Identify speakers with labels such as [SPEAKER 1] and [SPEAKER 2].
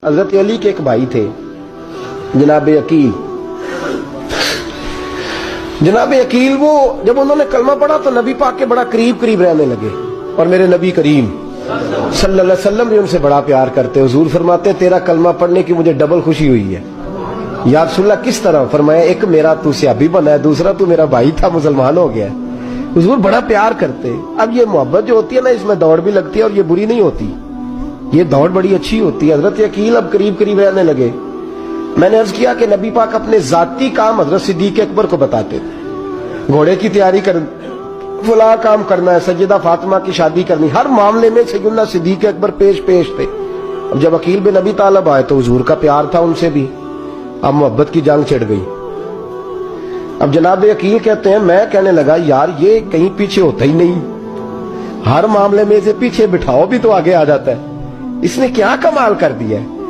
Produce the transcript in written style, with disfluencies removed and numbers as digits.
[SPEAKER 1] حضرت علی کے ایک بھائی تھے جناب عقیل. جناب عقیل وہ جب انہوں نے کلمہ پڑھا تو نبی پاک کے بڑا قریب رہنے لگے، اور میرے نبی کریم صلی اللہ علیہ وسلم بھی ان سے بڑا پیار کرتے. حضور فرماتے ہیں تیرا کلمہ پڑھنے کی مجھے ڈبل خوشی ہوئی ہے. یا رسول اللہ کس طرح؟ فرمایا ایک میرا تو صحابی بنا ہے، دوسرا تو میرا بھائی تھا مسلمان ہو گیا. حضور بڑا پیار کرتے. اب یہ محبت جو ہوتی ہے نا، اس میں دوڑ بھی لگتی ہے اور یہ بری نہیں ہوتی، یہ دوڑ بڑی اچھی ہوتی ہے. حضرت عقیل اب قریب رہنے لگے. میں نے عرض کیا کہ نبی پاک اپنے ذاتی کام حضرت صدیق اکبر کو بتاتے تھے. گھوڑے کی تیاری کر، فلاں کام کرنا ہے، سیدہ فاطمہ کی شادی کرنی، ہر معاملے میں سیدنا صدیق اکبر پیش تھے. اب جب عقیل بن ابی طالب آئے تو حضور کا پیار تھا ان سے بھی، اب محبت کی جنگ چھڑ گئی. اب جناب عقیل کہتے ہیں میں کہنے لگا یار یہ کہیں پیچھے ہوتا ہی نہیں، ہر معاملے میں اسے پیچھے بٹھاؤ بھی تو آگے آ جاتا ہے، اس نے کیا کمال کر دیا ہے.